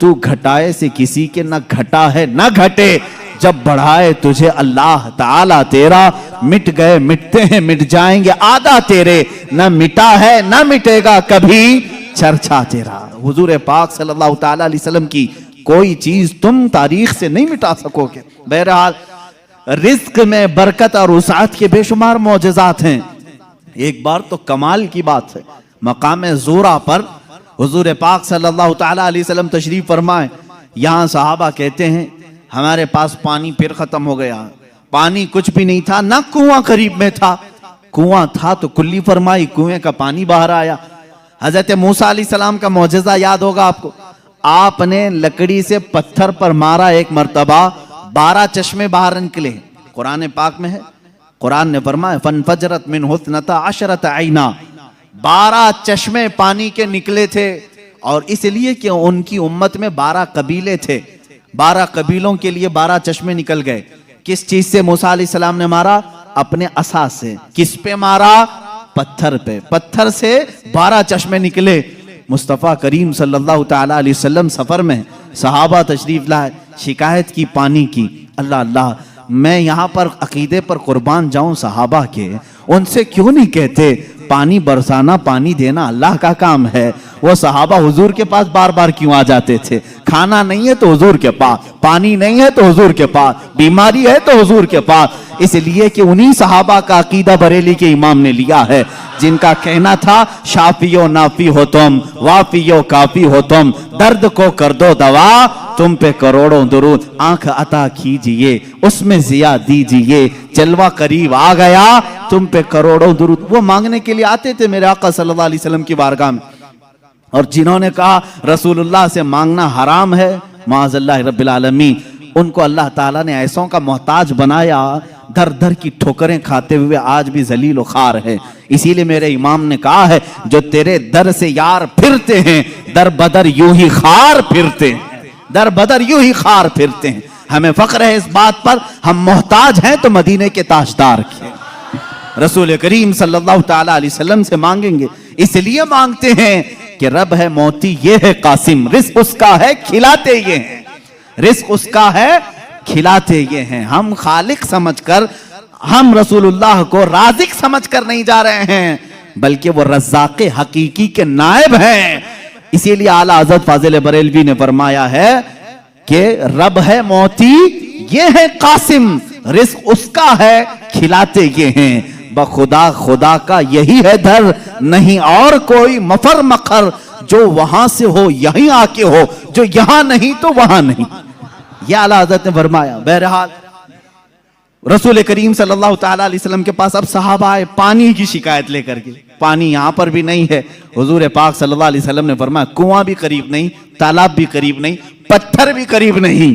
तू घटाए से किसी के न घटा है न घटे, जब बढ़ाए तुझे अल्लाह ताला तेरा, मिट गए मिटते हैं मिट जाएंगे आदा तेरे, न मिटा है न मिटेगा कभी चर्चा तेरा। हुजूर पाक सल्लल्लाहु ताला अलैहि वसल्लम की कोई चीज तुम तारीख से नहीं मिटा सकोगे। बहरहाल रिज्क में बरकत और वसाअत के बेशुमार मौजज़ात हैं। एक बार तो कमाल की बात है, मकाम ज़ोरा पर हुजूर पाक सल्लल्लाहु ताला अलैहि वसल्लम तशरीफ फरमाए। यहाँ सहाबा कहते हैं हमारे पास पानी फिर खत्म हो गया, पानी कुछ भी नहीं था, ना कुआं करीब में था, कुआं था तो कुल्ली फरमाई, कुएं का पानी बाहर आया। हजरत मूसा अलैहिस्सलाम का मौजज़ा याद होगा आपको, आपने लकड़ी से पत्थर पर मारा एक मर्तबा, 12 चश्मे बाहर निकले। कुरान पाक में है, कुरान ने फरमाया फनफजरत मिन हुस्नता अशरत आइना, 12 चश्मे पानी के निकले थे। और इसलिए कि उनकी उम्मत में 12 कबीले थे, 12 कबीलों के लिए 12 चश्मे निकल गए। किस चीज से मूसा अलैहिस्सलाम ने मारा? अपने असा से। किस पे मारा? पत्थर पे। पत्थर से 12 चश्मे निकले। मुस्तफ़ा करीम सल्लल्लाहु ताला अलैहि वसल्लम सफर में, सहाबा तशरीफ लाए, शिकायत की पानी की। अल्लाह अल्लाह, मैं यहाँ पर अकीदे पर कुर्बान जाऊं सहाबा के, उनसे क्यों नहीं कहते पानी बरसाना पानी देना अल्लाह का काम है। वो सहाबा हुजूर के पास बार बार क्यों आ जाते थे? खाना नहीं है तो हुजूर के पास, पानी नहीं है तो हुजूर के पास, बीमारी है तो हुजूर के पास। इसलिए कि उन्हीं सहाबा का अकीदा बरेली के इमाम ने लिया है, जिनका कहना था शाफियो नाफी हो तुम, वाफियो काफी हो तुम, दर्द को कर दो दवा, तुम पे करोड़ों दुरूद, आंख अता कीजिए उसमें जिया दीजिए, जलवा करीब आ गया तुम पे करोड़ों दुरूद। वो मांगने के लिए आते थे मेरे आका सल्लल्लाहु अलैहि वसल्लम की बारगाह में, और जिन्होंने कहा रसूलुल्लाह से मांगना हराम है, माअज़ल्लाह रब्बिल आलमीन, उनको अल्लाह ताला ने ऐसों का मोहताज बनाया, दर दर की ठोकरें खाते हुए आज भी जलील व खार है। इसीलिए मेरे इमाम ने कहा है, जो तेरे दर से यार फिरते हैं, दर बदर यूं ही खार फिरते हैं, दर बदर यूं ही खार फिरते हैं। हमें फख्र है इस बात पर, हम मोहताज हैं तो मदीने के ताजदार के रसूल करीम सल्लल्लाहु ताला अलैहि वसल्लम से मांगेंगे। इसलिए मांगते हैं कि रब है मोती ये है कासिम, रिस्क उसका है खिलाते ये हैं, रिस्क उसका है खिलाते ये हैं। हम खालिक समझकर, हम रसूलुल्लाह को राज़िक समझकर नहीं जा रहे हैं, बल्कि वो रज़्ज़ाक़े हकीकी के नायब हैं। इसीलिए आला हज़रत फाज़िल बरेलवी ने फरमाया है कि रब है मोती ये है कासिम, रिस्क उसका है खिलाते ये हैं। बखुदा खुदा का यही है दर, नहीं और कोई मफर मखर, जो वहां से हो यहीं आके हो, जो यहां नहीं तो वहां नहीं। यह आला हज़रत ने फरमाया। बहरहाल रसूल करीम सल्लल्लाहु ताला अलैहि वसल्लम के पास अब सहाबा आए पानी की शिकायत लेकर के। पानी यहाँ पर भी नहीं है। हुजूर पाक सल्लल्लाहु अलैहि वसल्लम ने फरमाया कुआं भी करीब नहीं, तालाब भी करीब नहीं, पत्थर भी करीब नहीं।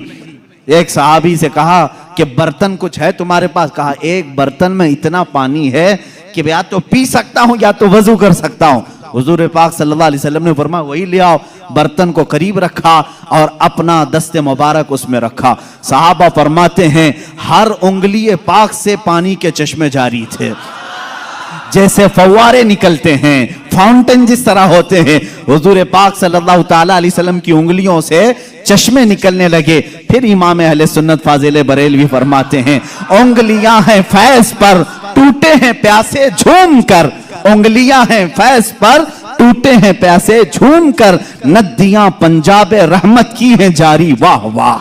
एक सहाबी से कहा कि बर्तन कुछ है तुम्हारे पास? कहा एक बर्तन में इतना पानी है कि या तो पी सकता हूं या तो वजू कर सकता हूं। हुजूर पाक सल्लल्लाहु अलैहि वसल्लम ने फरमाया वही ले आओ। बर्तन को करीब रखा और अपना दस्ते मुबारक उसमें रखा। सहाबा फरमाते हैं हर उंगली पाक से पानी के चश्मे जारी थे, जैसे फव्वारे निकलते हैं, फाउंटेन जिस तरह होते हैं। हुजूर पाक सल्लल्लाहु ताला अलैहि वसल्लम की उंगलियों से चश्मे निकलने लगे। फिर इमाम अहले सुन्नत फाजिल बरेलवी फरमाते हैं उंगलियां हैं फैज पर, टूटे हैं प्यासे झूम कर, उंगलियां हैं फैज पर, टूटे हैं प्यासे झूम कर, नदियां पंजाब रहमत की हैं जारी। वाह वाह,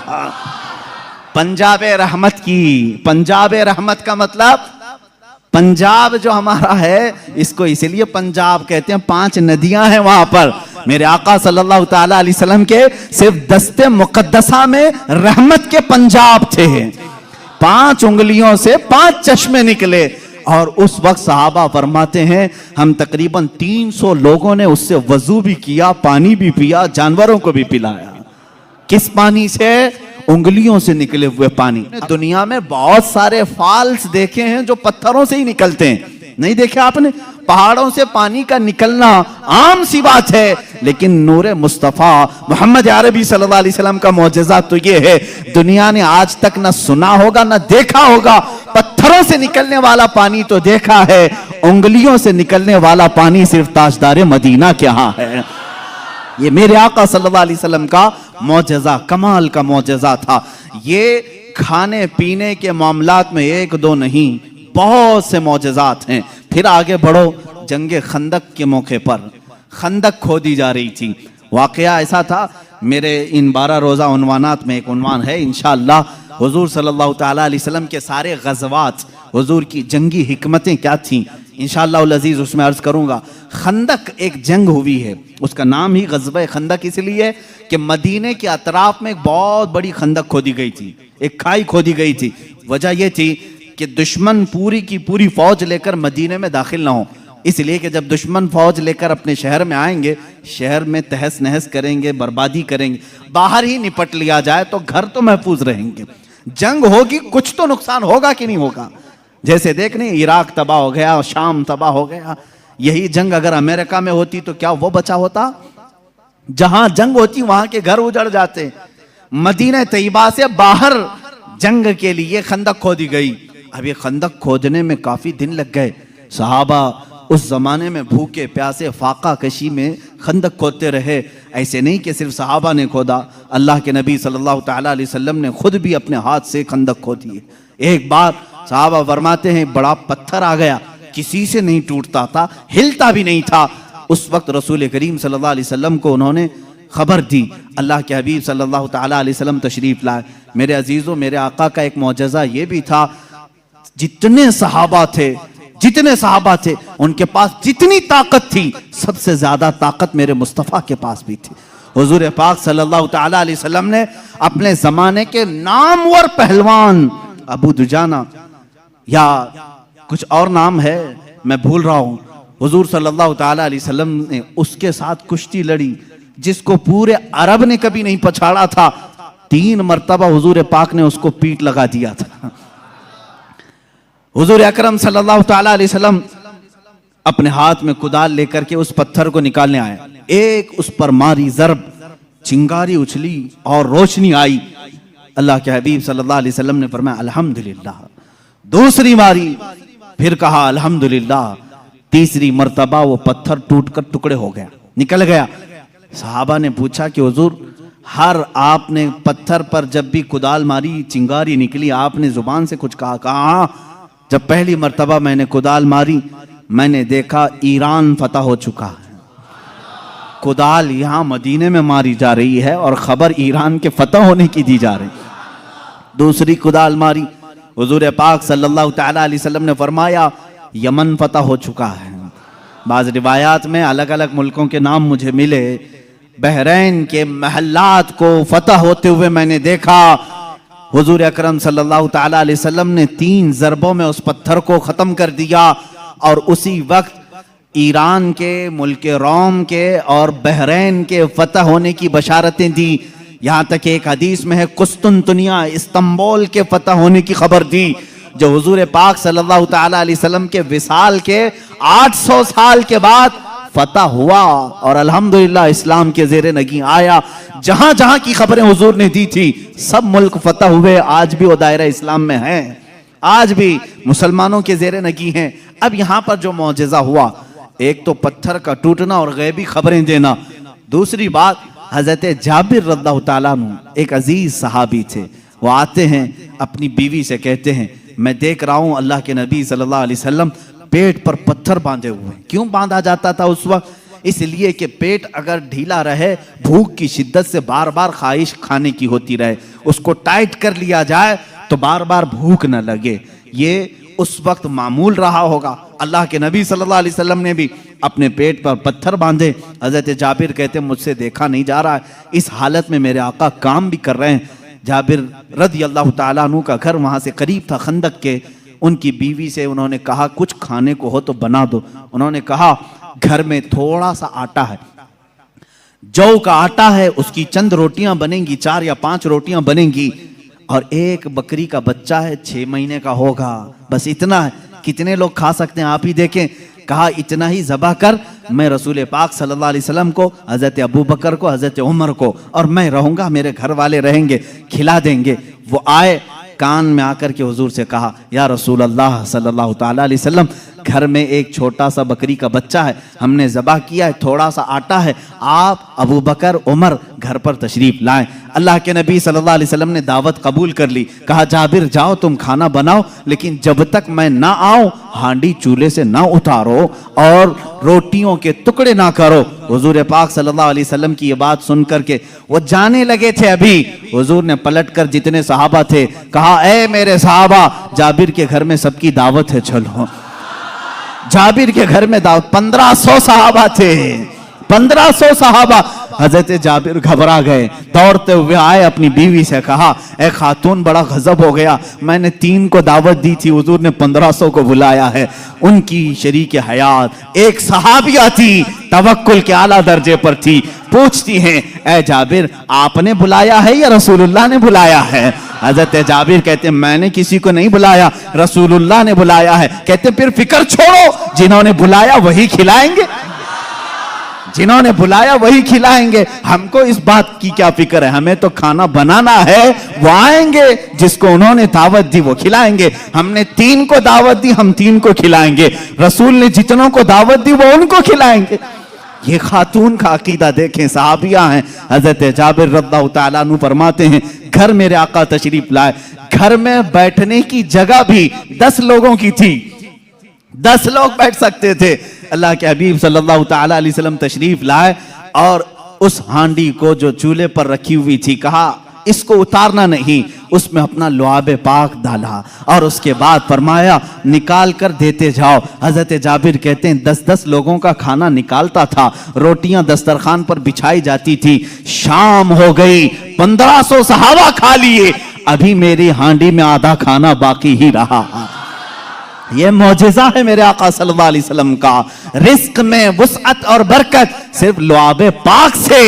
पंजाब रहमत की। पंजाब रहमत का मतलब पंजाब जो हमारा है इसको इसलिए पंजाब कहते हैं, 5 नदियां हैं वहां पर। मेरे आका सल्लल्लाहु ताला अलैहि वसल्लम के सिर्फ दस्ते मुकद्दसा में रहमत के पंजाब थे। 5 उंगलियों से 5 चश्मे निकले। और उस वक्त सहाबा फरमाते हैं हम तकरीबन 300 लोगों ने उससे वजू भी किया, पानी भी पिया, जानवरों को भी पिलाया। किस पानी से? उंगलियों से निकले हुए पानी। दुनिया में बहुत सारे फॉल्स देखे हैं जो पत्थरों से ही निकलते हैं, नहीं देखे आपने? पहाड़ों से पानी का निकलना आम सी बात है, लेकिन नूरे मुस्तफा मोहम्मद अरबी सल्लल्लाहु अलैहि वसल्लम का मौजज़ा तो ये है दुनिया ने आज तक न सुना होगा न देखा होगा। पत्थरों से निकलने वाला पानी तो देखा है, उंगलियों से निकलने वाला पानी सिर्फ ताजदार मदीना के यहाँ है। ये मेरे आका सल्लल्लाहु अलैहि वसल्लम का मौजज़ा, कमाल का मौजज़ा था। ये खाने पीने के मामलात में एक दो नहीं, बहुत से मौजज़ात हैं। फिर आगे बढ़ो, जंगे खंदक के मौके पर खंदक खोदी जा रही थी। वाकया ऐसा था, मेरे इन 12 रोज़ा उन्वानात में एक उन्वान है इंशाअल्लाह, हुजूर सल्लल्लाहु ताला अलैहि वसल्लम के सारे गज़वात, हुजूर की जंगी हिकमतें क्या थीं, इंशाअल्लाह उल अज़ीज़ उसमें अर्ज़ करूँगा। खंदक एक जंग हुई है, उसका नाम ही ग़ज़वा खंदक इसलिए कि मदीने के अतराफ में एक बहुत बड़ी खंदक खोदी गई थी, एक खाई खोदी गई थी। वजह यह थी कि दुश्मन पूरी की पूरी फौज लेकर मदीने में दाखिल ना हो, इसलिए कि जब दुश्मन फौज लेकर अपने शहर में आएंगे, शहर में तहस नहस करेंगे, बर्बादी करेंगे। बाहर ही निपट लिया जाए तो घर तो महफूज रहेंगे। जंग होगी, कुछ तो नुकसान होगा कि नहीं होगा। जैसे देखने इराक तबाह हो गया, शाम तबाह हो गया। यही जंग अगर अमेरिका में होती तो क्या वो बचा होता? जहां जंग होती वहां के घर उजड़ जाते। मदीना तैयबा से बाहर जंग के लिए खंदक खोदी गई। अब ये खंदक खोदने में काफी दिन लग गए। सहाबा उस जमाने में भूखे प्यासे फाका कशी में खंदक खोदते रहे। ऐसे नहीं कि सिर्फ सहाबा ने खोदा, अल्लाह के नबी सल्लल्लाहु ताला अलैहि वसल्लम ने खुद भी अपने हाथ से खंदक खोदी है। एक बार सहाबा फरमाते हैं, बड़ा पत्थर आ गया, किसी से नहीं टूटता था, हिलता भी नहीं था। उस वक्त रसूल करीम सल्लल्लाहु अलैहि वसल्लम को उन्होंने खबर दी। अल्लाह के हबीब सल्लल्लाहु ताला अलैहि वसल्लम तशरीफ लाए। मेरे अजीजों, मेरे आका का एक मौजज़ा ये भी था, जितने सहाबा थे उनके पास जितनी ताकत थी, सबसे ज्यादा ताकत मेरे मुस्तफ़ा के पास भी थी। हुजूर पाक सल्लल्लाहु ताला अलैहि वसल्लम ने अपने जमाने के नामवर पहलवान अबू दुजाना या कुछ और नाम है मैं भूल रहा हूं, हुजूर सल्लल्लाहु ताला अलैहि वसल्लम ने उसके साथ कुश्ती लड़ी, जिसको पूरे अरब ने कभी नहीं पछाड़ा था। 3 मरतबा हुजूर पाक ने उसको पीठ लगा दिया था। हुजूर अकरम सल्लल्लाहु ताला अलैहि वसल्लम अपने हाथ में कुदाल लेकर के उस पत्थर को निकालने आए। एक उस पर मारी जरब, चिंगारी उछली और रोशनी आई। अल्लाह के हबीब सल्लल्लाहु अलैहि वसल्लम ने फरमाया अल्हम्दुलिल्लाह। दूसरी मारी, फिर कहा अल्हम्दुलिल्लाह। तीसरी मर्तबा वो पत्थर टूटकर टुकड़े हो गया, निकल गया। सहाबा ने पूछा कि हुजूर, हर आपने पत्थर पर जब भी कुदाल मारी चिंगारी निकली, आपने जुबान से कुछ कहा? कहा, जब पहली मर्तबा मैंने कुदाल मारी, मैंने देखा ईरान फतह हो चुका है। कुदाल यहां मदीने में मारी जा रही है और खबर ईरान के फतह होने की दी जा रही। दूसरी कुदाल मारी, हुजूर पाक सल्लल्लाहु ताला अलैहि वसल्लम ने फरमाया यमन फतह हो चुका है। बाज़ रिवायात में अलग अलग मुल्कों के नाम मुझे मिले। बहरैन के महल्लात को फतह होते हुए मैंने देखा। हुजूर अकरम सल्लल्लाहु ताला अलैहि वसल्लम ने 3 ज़रबों में उस पत्थर को ख़त्म कर दिया और उसी वक्त ईरान के, मुल्क रोम के और बहरैन के फतह होने की बशारतें दी। यहाँ तक एक हदीस में है कुस्तुनतुनिया, इस्तांबुल के फतह होने की खबर दी, जो हुजूर पाक सल्लल्लाहु ताला अलैहि वसल्लम के विसाल के 800 साल के बाद फतह हुआ और अल्हम्दुलिल्लाह इस्लाम के ज़ेरे नगी आया। जहां जहां की खबरें हुजूर ने दी थी, सब मुल्क फतह हुए। आज भी वो दायरा इस्लाम में है, आज भी मुसलमानों के ज़ेरे नगी हैं। अब यहाँ पर जो मौजज़ा हुआ, एक तो पत्थर का टूटना और गैबी खबरें देना, दूसरी बात हज़रत जाबिर रज़ियल्लाहु ताला अन्हु एक अजीज सहाबी थे। वो आते हैं अपनी बीवी से कहते हैं, मैं देख रहा हूँ अल्लाह के नबी सल्लल्लाहु अलैहि वसल्लम पेट पर पत्थर बांधे हुए। क्यों बांधा जाता था उस वक्त? इसलिए कि पेट अगर ढीला रहे, भूख की शिद्दत से बार बार ख्वाहिश खाने की होती रहे, उसको टाइट कर लिया जाए तो बार बार भूख न लगे। ये उस वक्त मामूल रहा होगा। अल्लाह के नबी सल्लल्लाहु अलैहि वसल्लम ने भी अपने पेट पर पत्थर बांधे। हज़रत जाबिर कहते मुझसे देखा नहीं जा रहा है, इस हालत में मेरे आका काम भी कर रहे हैं। जाबिर रज़ियल्लाहु ताला अन्हु का घर वहाँ से करीब था खंदक के। उनकी बीवी से उन्होंने कहा कुछ खाने को हो तो बना दो। उन्होंने कहा घर में थोड़ा सा आटा है, जौ का आटा है, उसकी चंद रोटियां बनेंगी, 4 या 5 रोटियां बनेंगी, और एक बकरी का बच्चा है 6 महीने का होगा, बस इतना है। कितने लोग खा सकते हैं आप ही देखें। कहा इतना ही ज़बह कर, मैं रसूल पाक सल्लल्लाहु अलैहि वसल्लम को, हज़रत अबू बकर को, हज़रत उमर को, और मैं रहूँगा, मेरे घर वाले रहेंगे, खिला देंगे। वो आए, कान में आकर के हुजूर से कहा या रसूल अल्लाह सल्लल्लाहु ताला अलैहि वसल्लम, घर में एक छोटा सा बकरी का बच्चा है, हमने ज़बह किया है, थोड़ा सा आटा है, आप अबू बकर उमर घर पर तशरीफ लाएं। अल्लाह के नबी सल्लल्लाहु अलैहि वसल्लम ने दावत कबूल कर ली। कहा जाबिर जाओ तुम खाना बनाओ, लेकिन जब तक मैं ना आऊं हांडी चूल्हे से ना उतारो और रोटियों के टुकड़े ना करो। हुजूर पाक सल्लल्लाहु अलैहि वसल्लम की ये बात सुन करके वो जाने लगे थे, अभी हुजूर ने पलटकर जितने सहाबा थे कहा, ए मेरे सहाबा, जाबिर के घर में सबकी दावत है, चलो। जाबिर के घर में दावत, 1500 सहाबा थे, 1500 सहाबा। हजरत जाबिर घबरा गए, दौड़ते हुए आए, अपनी बीवी से कहा, ए खातून बड़ा गजब हो गया, मैंने 3 को दावत दी थी, हुजूर ने 1500 को बुलाया है। उनकी शरीक हयात एक सहाबिया थी, तवक्कुल के आला दर्जे पर थी, पूछती हैं, ए जाबिर आपने बुलाया है या रसूलुल्लाह ने बुलाया है? हजरत जाबिर कहते हैं, मैंने किसी को नहीं बुलाया, रसूलुल्लाह ने बुलाया है। कहते फिर फिक्र छोड़ो, जिन्होंने बुलाया वही खिलाएंगे, जिन्होंने बुलाया वही खिलाएंगे, हमको इस बात की क्या फिक्र है, हमें तो खाना बनाना है, वो आएंगे, जिसको उन्होंने दावत दी वो खिलाएंगे। हमने 3 को दावत दी, हम 3 को खिलाएंगे, रसूल ने जितनों को दावत दी वो उनको खिलाएंगे। ये खातून का अकीदा देखें, सहाबिया हैं। हजरत जाबिर रज़ियल्लाहु ताला अन्हु फरमाते हैं, घर मेरे आका तशरीफ लाए, घर में बैठने की जगह भी 10 लोगों की थी, 10 लोग बैठ सकते थे। अल्लाह के हबीब सल्लल्लाहु ताला अलैहि वसल्लम तशरीफ लाए और उस हांडी को जो चूल्हे पर रखी हुई थी, कहा इसको उतारना नहीं, उसमें अपना लुआब पाक डाला और उसके बाद फरमाया निकाल कर देते जाओ। हजरत जाबिर कहते हैं 10-10 लोगों का खाना निकालता था, रोटियां दस्तरखान पर बिछाई जाती थी। शाम हो गई, 1500 सहाबा खा लिए, अभी मेरी हांडी में आधा खाना बाकी ही रहा। ये मौजिज़ा है मेरे आका सल्लल्लाहु अलैहि वसल्लम का। रिस्क में वुसअत और बरकत सिर्फ लुआबे पाक से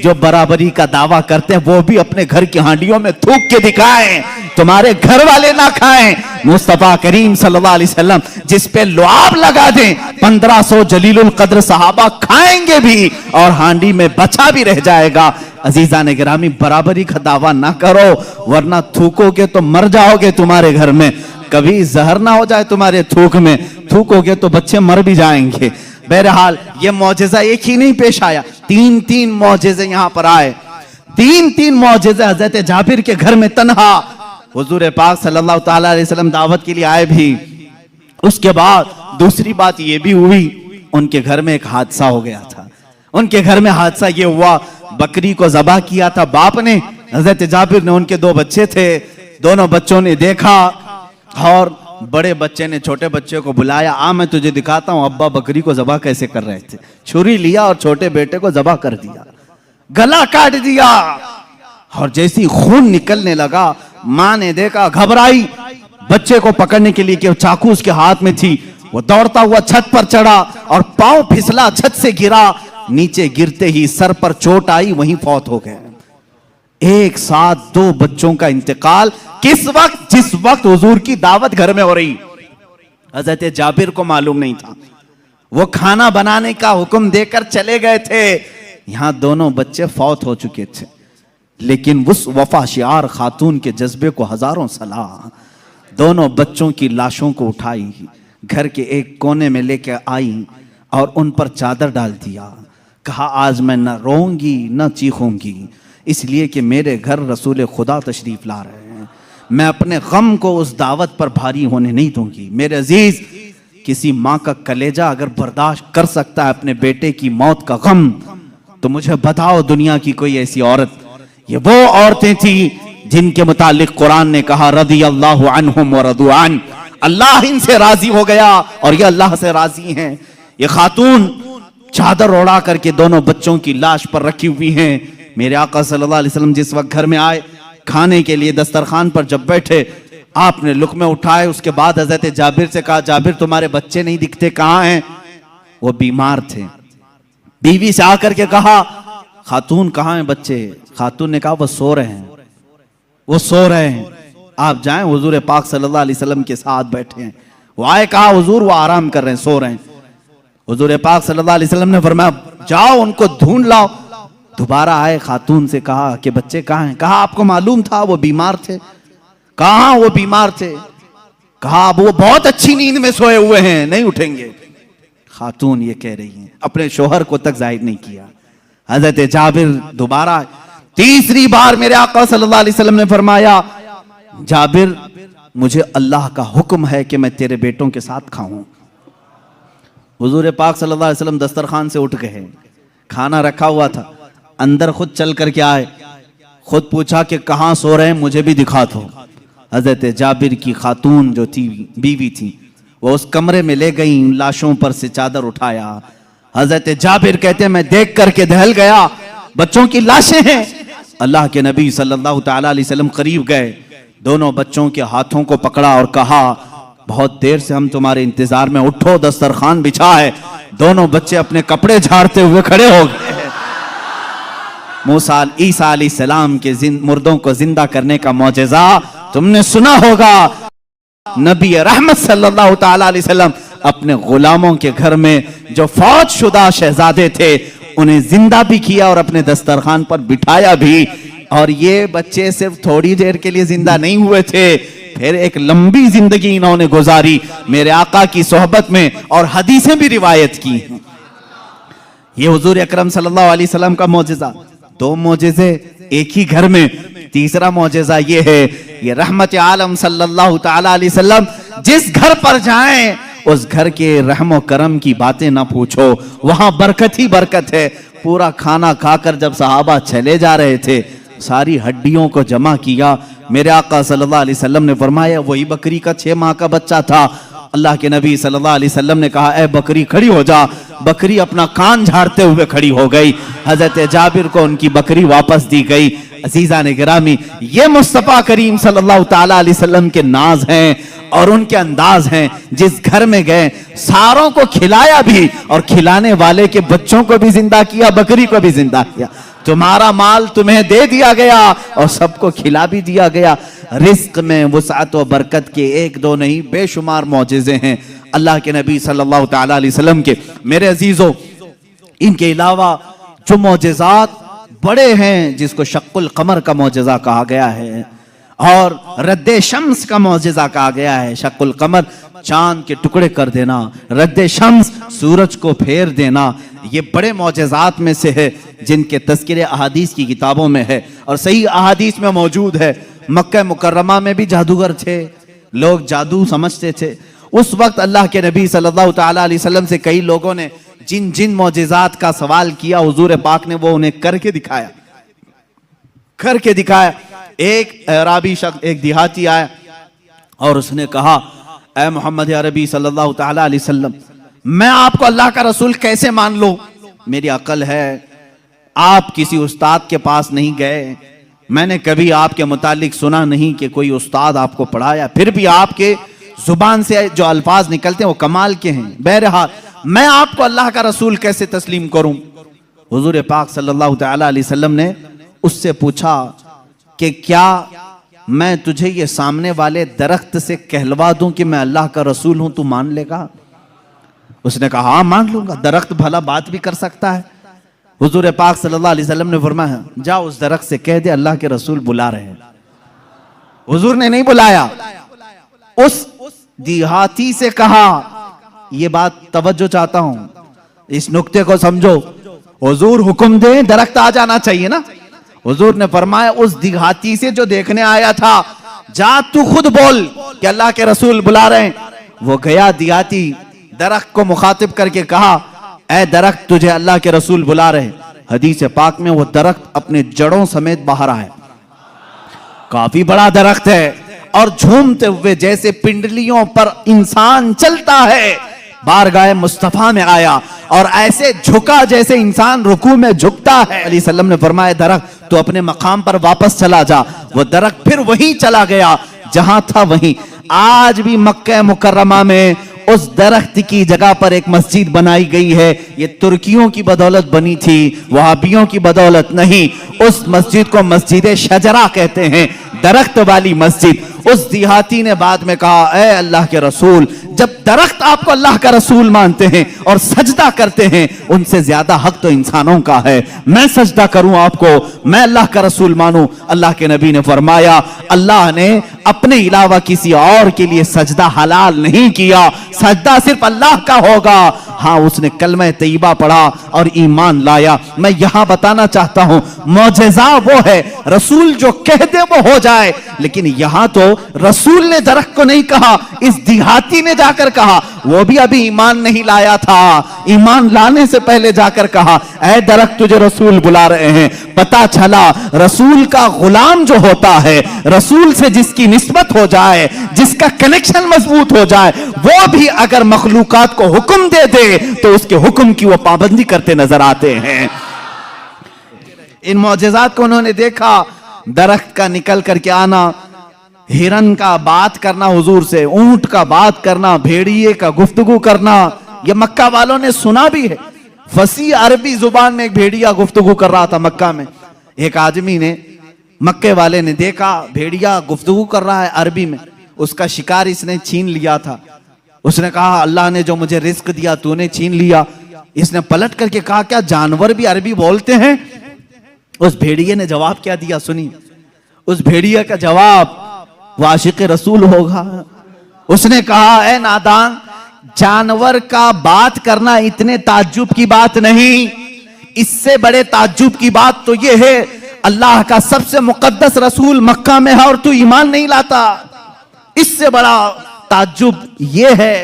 जो बराबरी का दावा करते हैं वो भी अपने घर की हांडियों में थूक के दिखाएं, तुम्हारे घर वाले ना खाएं। मुस्तफा करीम सल्लल्लाहु अलैहि वसल्लम जिस पे लुआब लगा दें, 1500 जलीलुल कद्र सहाबा खाएंगे भी और हांडी में बचा भी रह जाएगा। अजीजान गिरामी, बराबरी का दावा ना करो, वरना थूकोगे तो मर जाओगे, तुम्हारे घर में कभी जहर ना हो जाए तुम्हारे थूक में, थूकोगे तो बच्चे मर भी जाएंगे। बहरहाल ये मौजिज़ा एक ही नहीं पेश आया, 3-3 मौजिज़े यहां पर आए, 3-3 मौजिज़े हजरत जाबिर के घर में तन्हा। हुजूर पाक सल्लल्लाहु ताला अलैहि वसल्लम दावत के लिए आए भी। उसके बाद दूसरी बात ये भी हुई, उनके घर में एक हादसा हो गया था। उनके घर में हादसा ये हुआ, बकरी को ज़बह किया था बाप ने, हजरत जाबिर ने, उनके 2 बच्चे थे, दोनों बच्चों ने देखा और बड़े बच्चे ने छोटे बच्चे को बुलाया, आ मैं तुझे दिखाता हूं अब्बा बकरी को ज़बह कैसे कर रहे थे। छुरी लिया और छोटे बेटे को ज़बह कर दिया, गला काट दिया और जैसी खून निकलने लगा, मां ने देखा, घबराई, बच्चे को पकड़ने के लिए कि चाकू उसके हाथ में थी, वो दौड़ता हुआ छत पर चढ़ा और पांव फिसला, छत से गिरा, नीचे गिरते ही सर पर चोट आई, वहीं फौत हो गए। एक साथ 2 बच्चों का इंतकाल, किस वक्त? जिस वक्त हुजूर की दावत घर में हो रही। हजरत जाबिर को मालूम नहीं था, वो खाना बनाने का हुक्म देकर चले गए थे, यहां दोनों बच्चे फौत हो चुके थे। लेकिन उस वफाशियार खातून के जज्बे को हजारों सलाह, दोनों बच्चों की लाशों को उठाई, घर के एक कोने में लेकर आई और उन पर चादर डाल दिया। कहा आज मैं न रोऊंगी न चीखूंगी, इसलिए कि मेरे घर रसूल खुदा तशरीफ ला रहे हैं, मैं अपने गम को उस दावत पर भारी होने नहीं दूंगी। मेरे अजीज, किसी माँ का कलेजा अगर बर्दाश्त कर सकता है अपने बेटे की मौत का गम, तो मुझे बताओ दुनिया की कोई ऐसी औरत। ये वो औरतें थी जिनके मुतालिक कुरान ने कहा रदियल्लाहु अन्हुम व रदू अन, अल्लाह इनसे राजी हो गया और ये अल्लाह से राजी हैं। ये खातून चादर ओढ़ा करके दोनों बच्चों की लाश पर रखी हुई हैं। मेरे आका सल्लल्लाहु अलैहि वसल्लम जिस वक्त घर में आए, खाने के लिए दस्तरखान पर जब बैठे, आपने लुक़मे उठाए, उसके बाद हजरत जाबिर से कहा, जाबिर तुम्हारे बच्चे नहीं दिखते, कहाँ हैं? वो बीमार थे। बीवी से आकर के कहा, खातून कहाँ हैं बच्चे? खातून ने कहा वो सो रहे हैं, वो सो रहे हैं, आप जाएं। हुजूर पाक सल्लल्लाहु अलैहि वसल्लम के साथ बैठे हैं, वो आए, कहा हुजूर वो आराम कर रहे हैं, सो रहे हैं। हुजूर पाक सल्लल्लाहु अलैहि वसल्लम ने फरमाया जाओ उनको ढूंढ लाओ। दोबारा आए, खातून से कहा कि बच्चे कहाँ हैं? कहा आपको मालूम था वो बीमार थे। कहाँ वो बीमार थे? कहा अब वो बहुत अच्छी नींद में सोए हुए हैं, नहीं उठेंगे। खातून ये कह रही हैं, अपने शोहर को तक जाहिर नहीं किया। हजरत जाबिर दोबारा तीसरी बार मेरे आका सल्लल्लाहु अलैहि वसल्लम ने फरमाया, जाबिर मुझे अल्लाह का हुक्म है कि मैं तेरे बेटों के साथ खाऊं। हुजूर पाक सल्लल्लाहु अलैहि वसल्लम दस्तरखान से उठ गए, खाना रखा हुआ था, अंदर खुद चल करके आए, खुद पूछा कि कहाँ सो रहे हैं, मुझे भी दिखा दो। हजरत जाबिर की खातून जो थी, बीवी थी, वो उस कमरे में ले गई, लाशों पर से चादर उठाया। हजरत जाबिर कहते हैं मैं देख करके दहल गया, बच्चों की लाशें हैं। अल्लाह के नबी सल्लल्लाहु ताला अलैहि वसल्लम करीब गए, दोनों बच्चों के हाथों को पकड़ा और कहा बहुत देर से हम तुम्हारे इंतजार में, उठो दस्तरखान बिछा है। दोनों बच्चे अपने कपड़े झाड़ते हुए खड़े हो गए। मूसा ईसा अलैहिस्सलाम के मुर्दों को जिंदा करने का मौजज़ा तुमने सुना होगा। नबी रहमत सल्लल्लाहु ताला अलैहि वसल्लम अपने गुलामों के घर में जो फौज शुदा शहजादे थे उन्हें जिंदा भी किया और अपने दस्तरखान पर बिठाया भी। और ये बच्चे सिर्फ थोड़ी देर के लिए जिंदा नहीं हुए थे, फिर एक लंबी जिंदगी इन्होंने गुजारी मेरे आका की सोहबत में, और हदीसें भी रिवायत की। ये हुजूर अकरम सल्लल्लाहु अलैहि वसल्लम का मौजज़ा। दो मौजज़े एक ही घर में। तीसरा मौजज़ा ये है, ये रहमत आलम सल्लल्लाहु ताला अलैहि वसल्लम जिस घर पर जाएं उस घर के रहमो करम की बातें ना पूछो, वहां बरकत ही बरकत है। पूरा खाना खाकर जब सहाबा चले जा रहे थे, सारी हड्डियों को जमा किया। मेरे आका सल्लल्लाहु अलैहि वसल्लम ने फरमाया वही बकरी का 6 माह का बच्चा था। अल्लाह के नबी सल्लल्लाहु अलैहि वसल्लम ने कहा ए बकरी खड़ी हो जा। बकरी अपना कान झाड़ते हुए खड़ी हो गई। हजरत जाबिर को उनकी बकरी वापस दी गई। अजीजा ने गिरामी, ये मुस्तफा करीम सल्लल्लाहु ताला अलैहि वसल्लम के नाज हैं और उनके अंदाज हैं। जिस घर में गए सारों को खिलाया भी और खिलाने वाले के बच्चों को भी जिंदा किया, बकरी को भी जिंदा किया। तुम्हारा माल तुम्हें दे दिया गया और सबको खिला भी दिया गया। रिस्क में वुसअत व बरकत के एक दो नहीं बेशुमार मौजज़े हैं अल्लाह के नबी सल्लल्लाहु ताला अलैहि वसल्लम के। मेरे अजीजों, इनके अलावा जो मौजज़ात बड़े हैं, जिसको शक्कुल कमर का मौजज़ा कहा गया है और रद्दे शम्स का मौजज़ा कहा गया है। शक्कुल कमर चांद के टुकड़े कर देना, रद्दे शम्स सूरज को फेर देना, ये बड़े मौजज़ात में से है जिनके तज़किरे अहादीस की किताबों में है और सही अहादीस में मौजूद है। मक्का मुकर्रमा में भी जादूगर थे, लोग जादू समझते थे। उस वक्त अल्लाह के नबी सल्लल्लाहु ताला अलैहि वसल्लम से कई लोगों ने जिन जिन मौजज़ात का सवाल किया, हुजूर पाक ने वो उन्हें करके दिखाया, करके दिखाया। एक अराबी शख्स, एक देहाती आया और उसने कहा ऐ मोहम्मद अरबी सल्लल्लाहु ताला अलैहि वसल्लम, मैं आपको अल्लाह का रसूल कैसे मान लूं? मेरी अकल है, आप किसी उस्ताद के पास नहीं गए, मैंने कभी आपके मुतालिक सुना नहीं कि कोई उस्ताद आपको पढ़ाया, फिर भी आपके जुबान से जो अल्फाज निकलते हैं वो कमाल के हैं। बहरहाल मैं आपको अल्लाह का रसूल कैसे तस्लीम करूं? हुजूर पाक सल्लल्लाहु ताला अलैहि वसल्लम ने उससे पूछा कि क्या मैं तुझे ये सामने वाले दरख्त से कहलवा दूं कि मैं अल्लाह का रसूल हूं, तू मान लेगा? उसने कहा हाँ मान लूंगा, दरख्त भला बात भी कर सकता है। हुजूर पाक सल्लल्लाहु अलैहि वसल्लम ने फरमाया जा उस दरख्त से कह दे अल्लाह के रसूल बुला रहे हैं। हुजूर ने नहीं बुलाया, उस देहाती से कहा, ये बात तवज्जो चाहता हूं, इस नुक्ते को समझो। हुजूर हुक्म दे दरख्त आ जाना चाहिए ना। हुजूर ने फरमाया उस देहाती से जो देखने आया था, जा तू खुद बोल कि अल्लाह के रसूल बुला रहे हैं। वो गया देहाती, दरख्त को मुखातिब करके कहा ऐ दरख्त तुझे अल्लाह के रसूल बुला रहे। हदीस पाक में वो दरख्त अपने जड़ों समेत बाहर आया, काफी बड़ा दरख्त है और झूमते हुए जैसे पिंडलियों पर इंसान चलता है, बारगाह मुस्तफा में आया और ऐसे झुका जैसे इंसान रुकू में झुकता है। अलैहि सल्लम ने फरमाया दरख्त तू अपने मकाम पर वापस चला जा। वो दरख्त फिर वहीं चला गया जहां था वहीं। आज भी मक्का मुकर्रमा में उस दरख्त की जगह पर एक मस्जिद बनाई गई है। ये तुर्कियों की बदौलत बनी थी, वहाबियों की बदौलत नहीं। उस मस्जिद को मस्जिद शजरा कहते हैं, दरख्त वाली मस्जिद। उस देहाती ने बाद में कहा, ए अल्लाह के रसूल, जब दरख्त आपको अल्लाह का रसूल मानते हैं और सजदा करते हैं, उनसे ज्यादा हक तो इंसानों का है। मैं सजदा करूं आपको, मैं अल्लाह का रसूल मानूं। अल्लाह के नबी ने फरमाया, अल्लाह ने अपने अलावा किसी और के लिए सजदा हलाल नहीं किया, सजदा सिर्फ अल्लाह का होगा। हाँ, उसने कलमा तैयबा पढ़ा और ईमान लाया। मैं यहां बताना चाहता हूं, मौजज़ा वो है रसूल जो कह दे वो हो जाए, लेकिन यहां तो रसूल ने दरख्त को नहीं कहा, इस देहाती ने जाकर कहा। वो भी अभी ईमान नहीं लाया था, ईमान लाने से पहले जाकर कहा, ऐ दरख्त तुझे रसूल बुला रहे हैं। पता चला रसूल का गुलाम जो होता है, रसूल से जिसकी निस्बत हो जाए, जिसका कनेक्शन मजबूत हो जाए, वो भी अगर मखलूकात को हुक्म दे दे तो उसके हुक्म की वो पाबंदी करते नजर आते हैं। इन मौजज़ात को उन्होंने देखा, दरख्त का निकल करके आना, हिरन का बात करना हुजूर से, ऊंट का बात करना, भेड़िए का गुफ्तगू करना, ये मक्का वालों ने सुना भी है। फसी अरबी जुबान में एक भेड़िया गुफ्तगू कर रहा था मक्का में। एक आदमी ने, मक्के वाले ने देखा भेड़िया गुफ्तगू कर रहा है अरबी में, उसका शिकार इसने छीन लिया था। उसने कहा, अल्लाह ने जो मुझे रिस्क दिया तूने छीन लिया। इसने पलट करके कहा, क्या जानवर भी अरबी बोलते हैं? उस भेड़िए ने जवाब क्या दिया सुनिए। उस भेड़िए का जवाब वाशिक रसूल होगा। उसने कहा, ए नादान, जानवर का बात करना इतने ताज्जुब की बात नहीं, इससे बड़े ताज्जुब की बात तो यह है, अल्लाह का सबसे मुकद्दस रसूल मक्का में है और तू ईमान नहीं लाता। इससे बड़ा ताज्जुब ये है।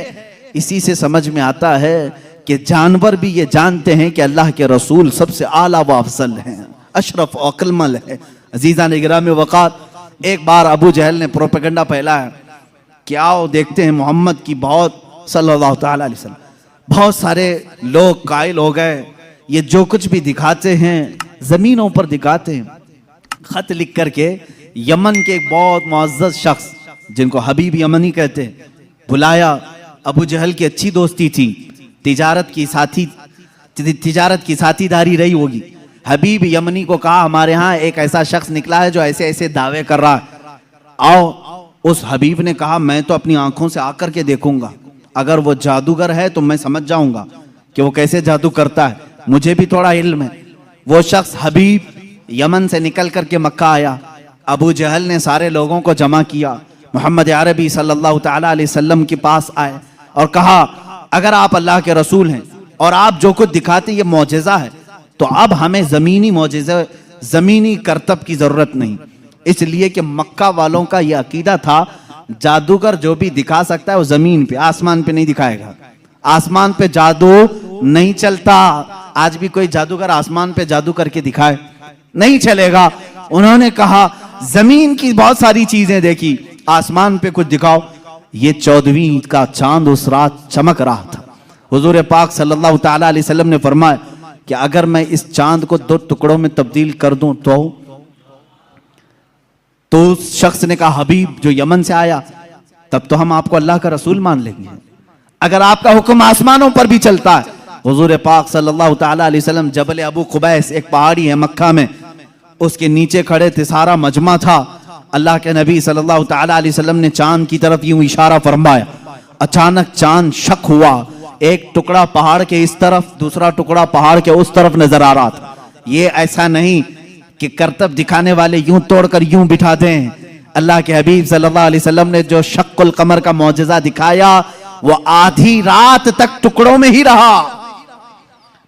इसी से समझ में आता है कि जानवर भी ये जानते हैं कि अल्लाह के रसूल सबसे आला व अफजल हैं, अशरफ और अकलमल है। अजीजा ने गिरामी वक़ात, एक बार अबू जहल ने प्रोपेगेंडा फैलाया कि आओ देखते हैं मोहम्मद की बहुत सल्लल्लाहु तआला अलैहि वसल्लम, बहुत सारे लोग कायल हो गए, ये जो कुछ भी दिखाते हैं जमीनों पर दिखाते हैं। खत लिख करके यमन के एक बहुत मुअज़्ज़ज़ शख्स जिनको हबीब यमनी कहते हैं बुलाया। अबू जहल की अच्छी दोस्ती थी, तिजारत की साथीदारी रही होगी। हबीब यमनी को कहा, हमारे यहाँ एक ऐसा शख्स निकला है जो ऐसे ऐसे दावे कर रहा है, आओ। उस हबीब ने कहा, मैं तो अपनी आंखों से आकर के देखूंगा, अगर वो जादूगर है तो मैं समझ जाऊंगा कि वो कैसे जादू करता है, मुझे भी थोड़ा इल्म है। वो शख्स हबीब यमन से निकल करके मक्का आया। अबू जहल ने सारे लोगों को जमा किया, मोहम्मद अरबी सल्लल्लाहु तआला अलैहि वसल्लम के पास आए और कहा, अगर आप अल्लाह के रसूल हैं और आप जो कुछ दिखाते ये मौजज़ा है, तो अब हमें ज़मीनी मौजज़ा, ज़मीनी करतब की ज़रूरत नहीं। इसलिए कि मक्का वालों का यह अकीदा था, जादूगर जो भी दिखा सकता है वो ज़मीन पे, आसमान पे नहीं दिखाएगा। आसमान पे जादू नहीं चलता। आज भी कोई जादूगर आसमान पे जादू करके दिखाए, नहीं चलेगा। उन्होंने कहा, ज़मीन की बहुत सारी चीज़ें देखी, आसमान पे कुछ दिखाओ। ये 14वीं ईद का चांद उस रात चमक रहा था। हुजूर पाक सल्लल्लाहु तआला अलैहि वसल्लम ने फरमाया कि अगर मैं इस चांद को 2 टुकड़ों में तब्दील कर दूं तो उस शख्स ने कहा, हबीब जो यमन से आया, तब तो हम आपको अल्लाह का रसूल मान लेंगे, अगर आपका हुक्म आसमानों पर भी चलता है। हुजूर पाक सल्लल्लाहु तआला अलैहि वसल्लम जबल अबू कुबैस, एक पहाड़ी है मक्का में, उसके नीचे खड़े थे, सारा मजमा था। अल्लाह के नबी सल्लल्लाहु तआला अलैहि वसल्लम ने चांद की तरफ यूं इशारा फरमाया। अचानक चांद शक हुआ, एक टुकड़ा पहाड़ के इस तरफ, दूसरा टुकड़ा पहाड़ के उस तरफ नजर आ रहा था। ये ऐसा नहीं कि करतब दिखाने वाले यूं तोड़कर यूं बिठा दें। अल्लाह के हबीब सल्लल्लाहु अलैहि वसल्लम ने जो शक्कुल कमर का मौजज़ा दिखाया, वो आधी रात तक टुकड़ों में ही रहा।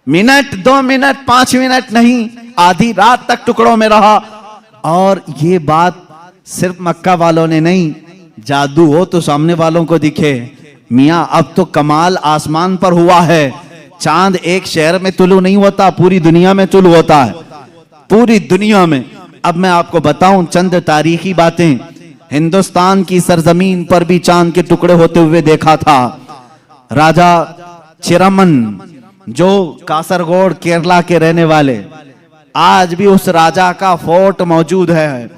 मिनट, 2 मिनट, 5 मिनट नहीं, आधी रात तक टुकड़ों में रहा। और ये बात सिर्फ मक्का वालों ने नहीं, जादू हो तो सामने वालों को दिखे। मियाँ अब तो कमाल आसमान पर हुआ है। चांद एक शहर में तुलू नहीं होता, पूरी दुनिया में तुलू होता है, पूरी दुनिया में। अब मैं आपको बताऊं चंद तारीखी बातें। हिंदुस्तान की सरजमीन पर भी चांद के टुकड़े होते हुए देखा था। राजा चिरमन, जो कासरगोड केरला के रहने वाले, आज भी उस राजा का फोर्ट मौजूद है।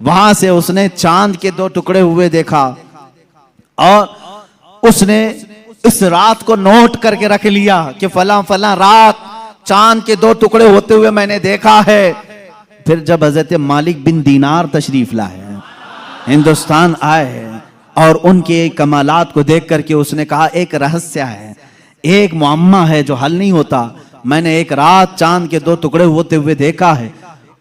वहां से उसने चांद के 2 टुकड़े हुए देखा और उसने इस रात को नोट करके रख लिया कि फला फला रात चांद के 2 टुकड़े होते हुए मैंने देखा है। फिर जब हजरत मालिक बिन दीनार तशरीफ लाए, हिंदुस्तान आए और उनके कमालात को देख करके उसने कहा एक रहस्य है, एक मुअम्मा है जो हल नहीं होता। मैंने एक रात चांद के 2 टुकड़े होते हुए देखा है।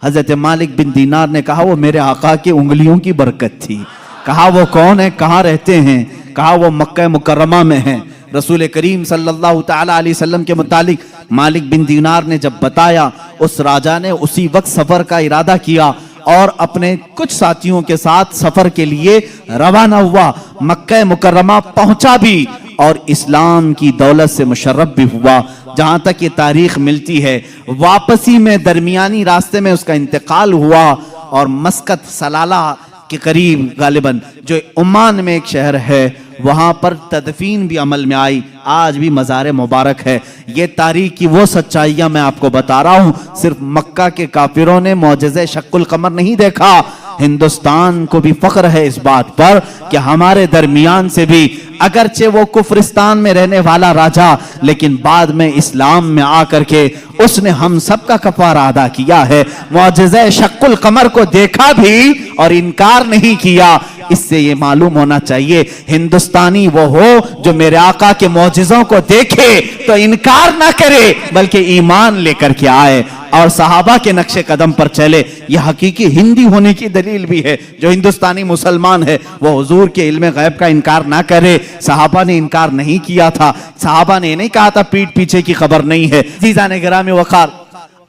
हजरत मालिक बिन दीनार ने कहा वो मेरे आका की उंगलियों की बरकत थी। कहा वो कौन है, कहाँ रहते हैं? कहा वो मक्का मुकर्रमा में है। रसूल करीम सल्लल्लाहु ताला अलैहि वसल्लम के मुतालिक मालिक बिन दीनार ने जब बताया, उस राजा ने उसी वक्त सफर का इरादा किया और अपने कुछ साथियों के साथ सफर के लिए रवाना हुआ। मक्का मुकर्रमा पहुंचा भी और इस्लाम की दौलत से मुशर्रफ भी हुआ। जहां तक ये तारीख मिलती है, वापसी में दरमियानी रास्ते में उसका इंतकाल हुआ और मस्कत सलाला के करीब गालिबन जो ओमान में एक शहर है, वहां पर तदफीन भी अमल में आई। आज भी मज़ार मुबारक है। ये तारीख की वो सच्चाइयां मैं आपको बता रहा हूं। सिर्फ मक्का के काफिरों ने मौजज़े शक्कुल कमर नहीं देखा, हिंदुस्तान को भी फख्र है इस बात पर कि हमारे दरमियान से भी, अगरचे वो कुफरिस्तान में रहने वाला राजा, लेकिन बाद में इस्लाम में आकर के उसने हम सब का कफारा अदा किया है। मौजज़े शक्कुल कमर को देखा भी और इनकार नहीं किया। इससे ये मालूम होना चाहिए हिंदुस्तानी वो हो जो मेरे आका के मौजज़ों को देखे तो इनकार ना करे, बल्कि ईमान लेकर के आए और सहाबा के नक्शे कदम पर चले। यह हकीकी हिंदी होने की दलील भी है। जो हिंदुस्तानी मुसलमान है वो हुजूर के इल्म गैब का इनकार ना करे। सहाबा ने इनकार नहीं किया था। सहाबा ने नहीं कहा था पीठ पीछे की खबर नहीं है। जीज़ान गिरामी वक़ार,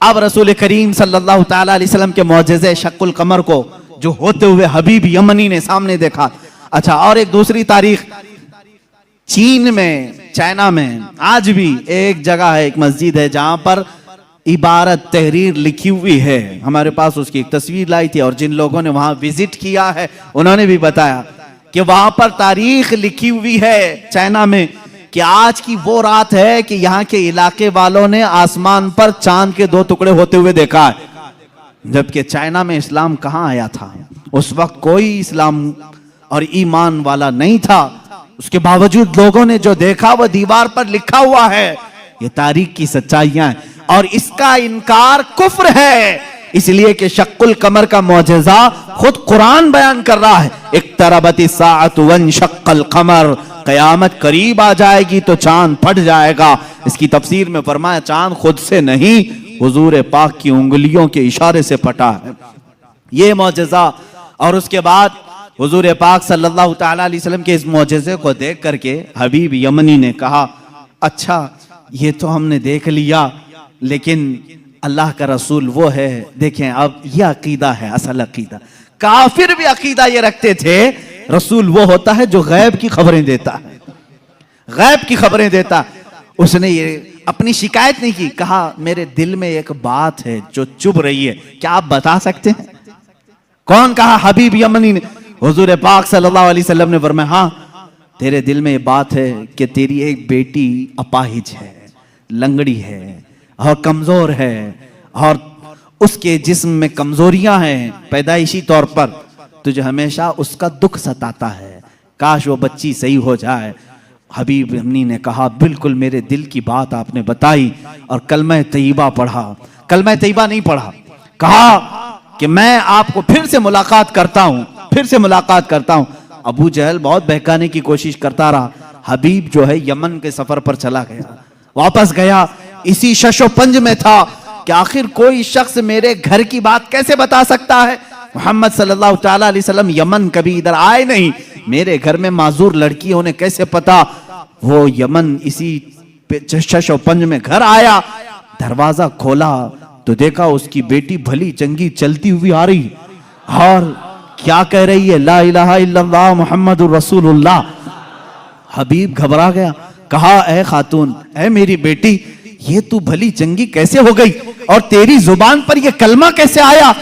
अब रसूल करीम सल्लल्लाहु ताला अलैहि वसल्लम के मौजज़े शक्कुल कमर को जो होते हुए हबीब यमनी ने सामने देखा। अच्छा, और एक दूसरी तारीख, चीन में, चाइना में आज भी एक जगह है, एक मस्जिद है जहां पर इबारत तहरीर लिखी हुई है। हमारे पास उसकी एक तस्वीर लाई थी और जिन लोगों ने वहां विजिट किया है उन्होंने भी बताया कि वहां पर तारीख लिखी हुई है चाइना में कि आज की वो रात है कि यहाँ के इलाके वालों ने आसमान पर चांद के 2 टुकड़े होते हुए देखा है। जबकि चाइना में इस्लाम कहाँ आया था? उस वक्त कोई इस्लाम और ईमान वाला नहीं था। उसके बावजूद लोगों ने जो देखा वो दीवार पर लिखा हुआ है। ये तारीख की सच्चाइयां हैं और इसका इनकार कुफ्र है, इसलिए कि शक्कुल कमर का मौजज़ा खुद कुरान बयान कर रहा है। इक्तरबती साअतु वंशक्कल कमर, कयामत करीब आ जाएगी तो चांद फट जाएगा। इसकी तफसीर में फरमाया चांद खुद से नहीं, हुजूर पाक की उंगलियों के इशारे से फटा है। ये मौजज़ा, और उसके बाद हुजूर पाक सल्लल्लाहु ताला अलैहि वसल्लम के इस मौजज़े को देख करके हबीब यमनी ने कहा, अच्छा ये तो हमने देख लिया, लेकिन अल्लाह का रसूल वो है। देखें, अब यह अकीदा है, असल अकीदा। काफिर भी अकीदा ये रखते थे रसूल वो होता है जो गैब की खबरें देता है, गैब की खबरें देता। उसने ये अपनी शिकायत नहीं की, कहा मेरे दिल में एक बात है जो चुभ रही है, क्या आप बता सकते हैं? कौन कहा? हबीब यमनी ने। हुजूर पाक सल्लल्लाहु अलैहि वसल्लम ने फरमाया, हाँ तेरे दिल में ये बात है कि तेरी एक बेटी अपाहिज है, लंगड़ी है और कमजोर है और उसके जिस्म में कमजोरियां हैं पैदाइशी तौर पर, तुझे हमेशा उसका दुख सताता है, काश वो बच्ची सही हो जाए। हबीब यमनी ने कहा, बिल्कुल मेरे दिल की बात आपने बताई, और कलमा तैयबा पढ़ा। कलमा तैयबा नहीं पढ़ा, कहा कि मैं आपको फिर से मुलाकात करता हूं, फिर से मुलाकात करता हूं। अबू जहल बहुत बहकाने की कोशिश करता रहा। हबीब जो है यमन के सफर पर चला गया, वापस गया, इसी शशोपंज में था कि आखिर कोई शख्स मेरे घर की बात कैसे बता सकता है। मोहम्मद सल्लल्लाहु ताला अलैहि वसल्लम यमन कभी इधर आए नहीं, मेरे घर में माजूर लड़की होने कैसे पता। वो यमन इसी शशोपंज में घर आया, दरवाजा खोला तो देखा उसकी बेटी भली चंगी चलती हुई आ रही और क्या कह रही है, ला इलाहा इल्लल्लाह मुहम्मदुर रसूलुल्लाह। हबीब घबरा गया, कहा ऐ खातून, ऐ मेरी बेटी, ये तू भली चंगी कैसे हो गई और तेरी जुबान पर ये कलमा कैसे आया?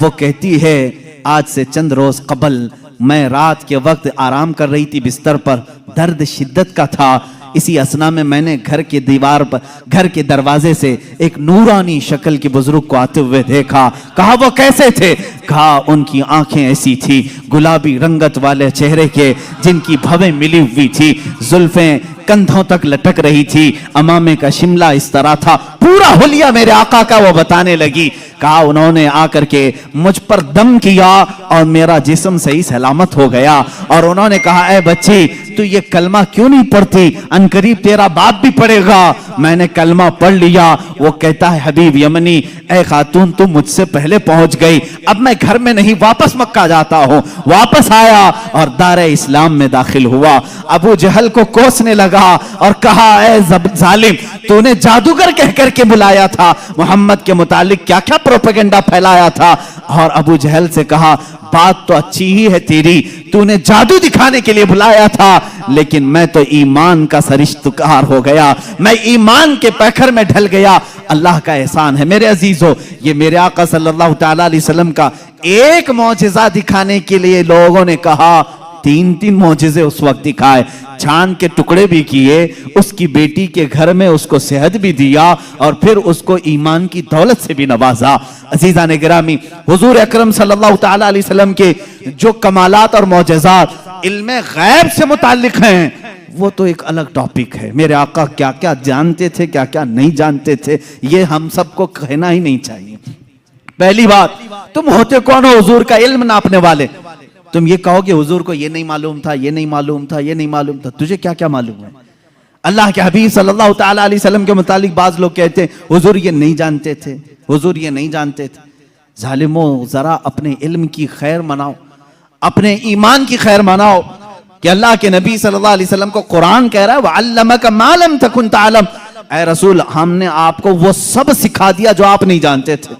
वो कहती है, आज से चंद रोज कबल मैं रात के वक्त आराम कर रही थी बिस्तर पर, दर्द शिद्दत का था, इसी असना में मैंने घर के दीवार पर, घर के दरवाजे से एक नूरानी शक्ल के बुजुर्ग को आते हुए देखा। कहा वो कैसे थे? कहा उनकी आंखें ऐसी थी गुलाबी रंगत वाले चेहरे के, जिनकी भवें मिली हुई थी, जुल्फें कंधों तक लटक रही थी, अमामे का शिमला इस तरह था, पूरा हुलिया मेरे आका का वो बताने लगी। कहा उन्होंने आकर के मुझ पर दम किया और मेरा जिस्म सही सलामत हो गया। और उन्होंने कहा, ए बच्ची तू ये कलमा क्यों नहीं पढ़ती, अनकरीब तेरा बाप भी पढ़ेगा। मैंने कलमा पढ़ लिया। वो कहता है, हबीब यमनी, ए खातून तू मुझसे पहले पहुंच गई, अब मैं घर में नहीं वापस मक्का जाता हूं। वापस आया और दारे इस्लाम में दाखिल हुआ। अबू जहल को कोसने लगा और कहा, ए जालिम, तूने जादूगर कह करके बुलाया था, मोहम्मद के मुतालिक क्या क्या प्रोपेगेंडा फैलाया था। और अबू जहल से कहा, बात तो अच्छी ही है तेरी, तूने जादू दिखाने के लिए बुलाया था, लेकिन मैं तो ईमान का सरिश्तकार हो गया, मैं ईमान के पैखर में ढल गया। अल्लाह का एहसान है मेरे अजीजों, ये मेरे आका सल्लल्लाहु तआला अलैहि वसल्लम का एक मौजिजा दिखाने के लिए लोगों ने कहा 3-3 मौजिजे उस वक्त दिखाए, चांद के टुकड़े भी किए, उसकी बेटी के घर में उसको सेहत भी दिया और फिर उसको ईमान की दौलत से भी नवाजा। अजीजा ने गिरामी, हुजूर अकरम सल्लल्लाहु तआला अलैहि वसल्लम के जो कमालात और मौजिज़ात इल्मे गैब से मुताल्लिक हैं, वो तो एक अलग टॉपिक है। मेरे आका क्या क्या जानते थे, क्या क्या नहीं जानते थे, ये हम सबको कहना ही नहीं चाहिए। पहली बात, तुम होते कौन हो हुजूर का इल्म नापने वाले? तुम ये कहोगे हुजूर को ये नहीं मालूम था, ये नहीं मालूम था, ये नहीं मालूम था। तुझे क्या क्या मालूम है? अल्लाह के हबीब सल्लल्लाहु तआला अलैहि वसल्लम के मुतालिक बाज लोग कहते हैं, हुजूर ये नहीं जानते थे, हुजूर ये नहीं जानते थे। जालिमों, जरा अपने इल्म की खैर मनाओ, अपने ईमान की खैर मनाओ कि अल्लाह के नबी सल्लल्लाहु अलैहि वसल्लम को कुरान कह रहा है, वअल्लमका मा लम तकुन तअलम, ऐ रसूल हमने आपको वो सब सिखा दिया जो आप नहीं जानते थे।